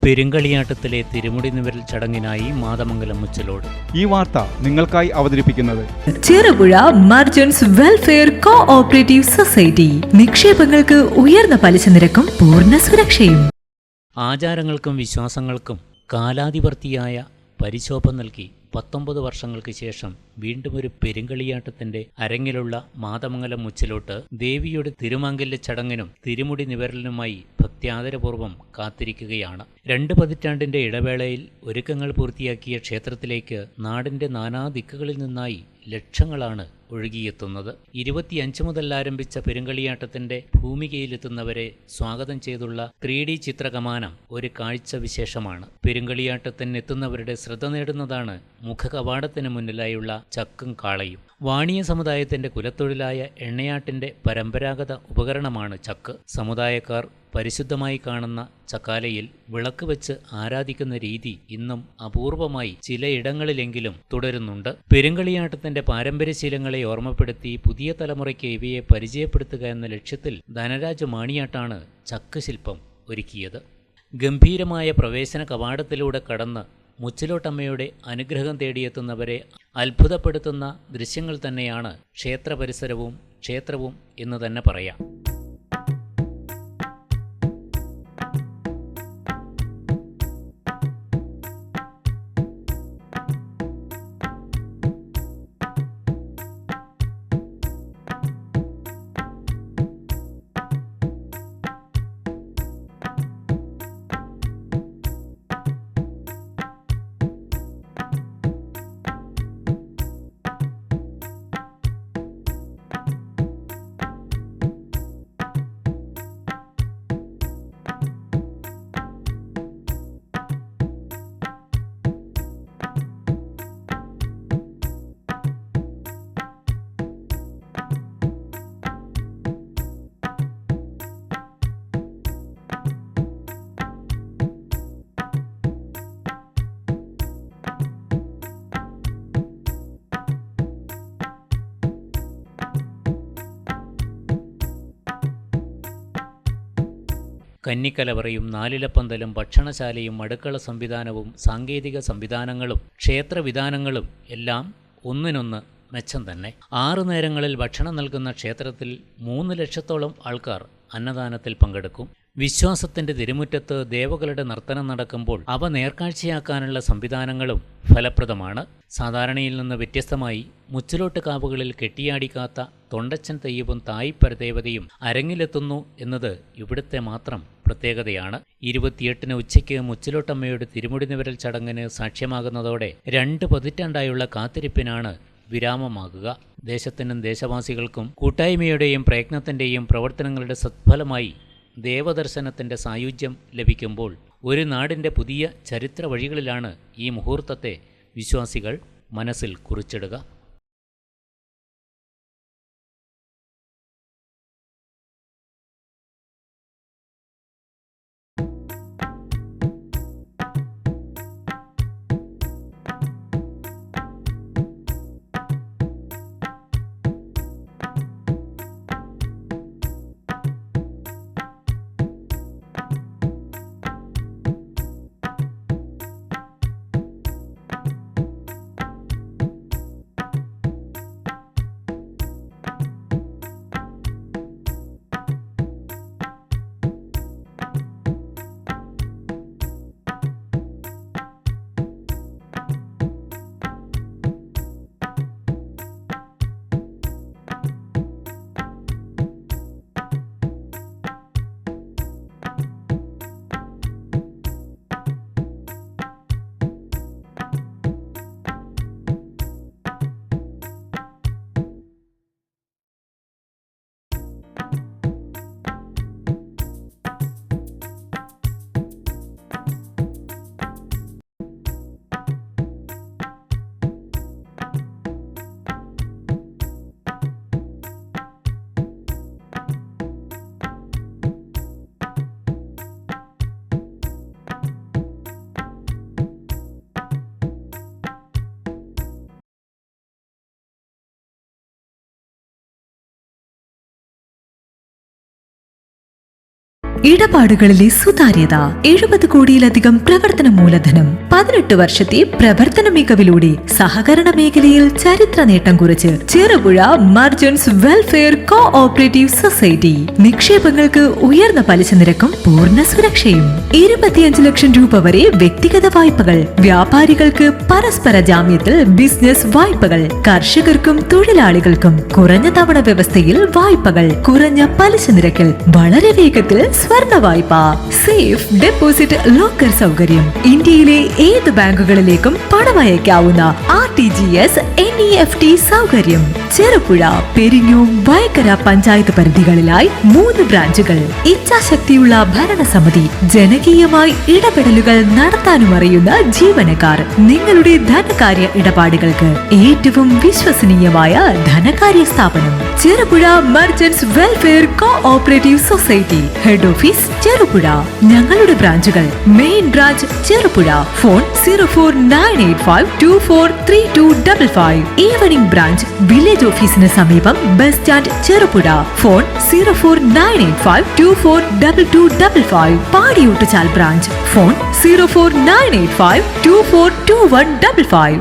പെരുങ്കളിയാട്ടത്തിലെ തിരുമുടി നിവരൽ ചടങ്ങിനായി മാതമംഗലം മുച്ചിലോട്. ഈ വാർത്ത നിങ്ങൾക്കായി അവതരിപ്പിക്കുന്നത് Cherupuzha merchants welfare cooperative society. നിക്ഷേപങ്ങൾക്ക് ഉയർന്ന പലിശ നിരക്കും പൂർണ്ണ സുരക്ഷയും. ആചാരങ്ങൾക്കും വിശ്വാസങ്ങൾക്കും കാലാതിവർത്തിയായ പരിശോഭം നൽകി 19 വർഷങ്ങൾക്ക് ശേഷം വീണ്ടും ഒരു പെരുങ്കളിയാട്ടത്തിന്റെ അരങ്ങിലുള്ള മാതമംഗലം മുച്ചിലോട്ട് ദേവിയുടെ തിരുമാംഗല്യ ചടങ്ങിനും തിരുമുടി നിവരലിനുമായി ഭക്ത്യാദരപൂർവ്വം കാത്തിരിക്കുകയാണ്. 2 പതിറ്റാണ്ടിന്റെ ഇടവേളയിൽ ഒരുക്കങ്ങൾ പൂർത്തിയാക്കിയ ക്ഷേത്രത്തിലേക്ക് നാടിന്റെ നാനാ ദിക്കുകളിൽ നിന്നായി ലക്ഷങ്ങളാണ് ഒഴുകിയെത്തുന്നത്. 25 മുതൽ ആരംഭിച്ച പെരുങ്കളിയാട്ടത്തിന്റെ ഭൂമികയിലെത്തുന്നവരെ സ്വാഗതം ചെയ്തുള്ള 3D ചിത്രകമാനം ഒരു കാഴ്ച വിശേഷമാണ്. പെരുങ്കളിയാട്ടത്തിനെത്തുന്നവരുടെ ശ്രദ്ധ നേടുന്നതാണ് മുഖകവാടത്തിന് മുന്നിലായുള്ള ചക്കും കാളയും. വാണിയ സമുദായത്തിന്റെ കുലത്തൊഴിലായ എണ്ണയാട്ടിന്റെ പരമ്പരാഗത ഉപകരണമാണ് ചക്ക്. സമുദായക്കാർ പരിശുദ്ധമായി കാണുന്ന ചക്കാലയിൽ വിളക്ക് വെച്ച് ആരാധിക്കുന്ന രീതി ഇന്നും അപൂർവമായി ചിലയിടങ്ങളിലെങ്കിലും തുടരുന്നുണ്ട്. പെരുങ്കളിയാട്ടത്തിന്റെ പാരമ്പര്യശീലങ്ങളെ ഓർമ്മപ്പെടുത്തി പുതിയ തലമുറയ്ക്ക് ഇവയെ പരിചയപ്പെടുത്തുക എന്ന ലക്ഷ്യത്തിൽ ധനരാജ് മാണിയാട്ടാണ് ചക്ക് ശില്പം ഒരുക്കിയത്. ഗംഭീരമായ പ്രവേശന കവാടത്തിലൂടെ കടന്ന് മുച്ചിലോട്ടമ്മയുടെ അനുഗ്രഹം തേടിയെത്തുന്നവരെ അത്ഭുതപ്പെടുത്തുന്ന ദൃശ്യങ്ങൾ തന്നെയാണ് ക്ഷേത്ര പരിസരവും ക്ഷേത്രവും എന്ന് തന്നെ പറയാം. കന്നിക്കലവറയും നാലിലപ്പന്തലും ഭക്ഷണശാലയും അടുക്കള സംവിധാനവും സാങ്കേതിക സംവിധാനങ്ങളും ക്ഷേത്രവിധാനങ്ങളും എല്ലാം ഒന്നിനൊന്ന് മെച്ചം തന്നെ. 6 നേരങ്ങളിൽ ഭക്ഷണം നൽകുന്ന ക്ഷേത്രത്തിൽ 3 ലക്ഷത്തോളം ആൾക്കാർ അന്നദാനത്തിൽ പങ്കെടുക്കും. വിശ്വാസത്തിന്റെ തിരുമുറ്റത്ത് ദേവകളുടെ നർത്തനം നടക്കുമ്പോൾ അവ നേർക്കാഴ്ചയാക്കാനുള്ള സംവിധാനങ്ങളും ഫലപ്രദമാണ്. സാധാരണയിൽ നിന്ന് വ്യത്യസ്തമായി മുച്ചിലോട്ട് കാവുകളിൽ കെട്ടിയാടിക്കാത്ത തൊണ്ടച്ചൻ തെയ്യവും തായ് പരദേവതയും അരങ്ങിലെത്തുന്നു എന്നത് ഇവിടുത്തെ മാത്രം പ്രത്യേകതയാണ്. 28-ന് ഉച്ചയ്ക്ക് മുച്ചിലോട്ടമ്മയുടെ തിരുമുടി നിവരൽ ചടങ്ങിന് സാക്ഷ്യമാകുന്നതോടെ 2 പതിറ്റാണ്ടായുള്ള കാത്തിരിപ്പിനാണ് വിരാമമാകുക. ദേശത്തിനും ദേശവാസികൾക്കും കൂട്ടായ്മയുടെയും പ്രയത്നത്തിൻ്റെയും പ്രവർത്തനങ്ങളുടെ സത്ഫലമായി ദേവദർശനത്തിൻ്റെ സായുജ്യം ലഭിക്കുമ്പോൾ ഒരു നാടിൻ്റെ പുതിയ ചരിത്ര വഴികളിലാണ് ഈ മുഹൂർത്തത്തെ വിശ്വാസികൾ മനസ്സിൽ കുറിച്ചിടുക. ഇടപാടുകളിലെ സുതാര്യത, 70 കോടിയിലധികം പ്രവർത്തന മൂലധനം, 18 വർഷത്തെ പ്രവർത്തന മികവിലൂടെ സഹകരണ മേഖലയിൽ ചരിത്ര നേട്ടം കുറിച്ച് Cherupuzha merchants welfare cooperative society. നിക്ഷേപങ്ങൾക്ക് ഉയർന്ന പലിശ നിരക്കും പൂർണ്ണ സുരക്ഷയും. 25 ലക്ഷം രൂപ വരെ വ്യക്തിഗത വായ്പകൾ, വ്യാപാരികൾക്ക് പരസ്പര ജാമ്യത്തിൽ ബിസിനസ് വായ്പകൾ, കർഷകർക്കും തൊഴിലാളികൾക്കും കുറഞ്ഞ തവണ വ്യവസ്ഥയിൽ വായ്പകൾ, കുറഞ്ഞ പലിശ നിരക്കിൽ വളരെ വേഗത്തിൽ സ്വർണ്ണ വായ്പ, സേഫ് ഡെപ്പോസിറ്റ് ലോക്കർ സൗകര്യം, ഇന്ത്യയിലെ ഏത് ബാങ്കുകളിലേക്കും പണം അയക്കാവുന്ന RTGS NEFT സൗകര്യം. ചെറുപുഴ, പെരിങ്ങോം, വയക്കര പഞ്ചായത്ത് പരിധികളിലായി 3 ബ്രാഞ്ചുകൾ. ഇച്ഛാശക്തിയുള്ള ഭരണസമിതി, ജനകീയമായി ഇടപെടലുകൾ നടത്താനും അറിയുന്ന ജീവനക്കാർ. നിങ്ങളുടെ ധനകാര്യ ഇടപാടുകൾക്ക് ഏറ്റവും വിശ്വസനീയമായ ധനകാര്യ സ്ഥാപനം Cherupuzha merchants welfare cooperative society. Head office Cherupuzha. ഞങ്ങളുടെ ബ്രാഞ്ചുകൾ: main branch Cherupuzha, phone 04985243255. Evening branch village ഓഫീസിന് സമീപം bus stand Cherupuzha, phone 04985242255. Padiyottuchal branch, phone 04985242155.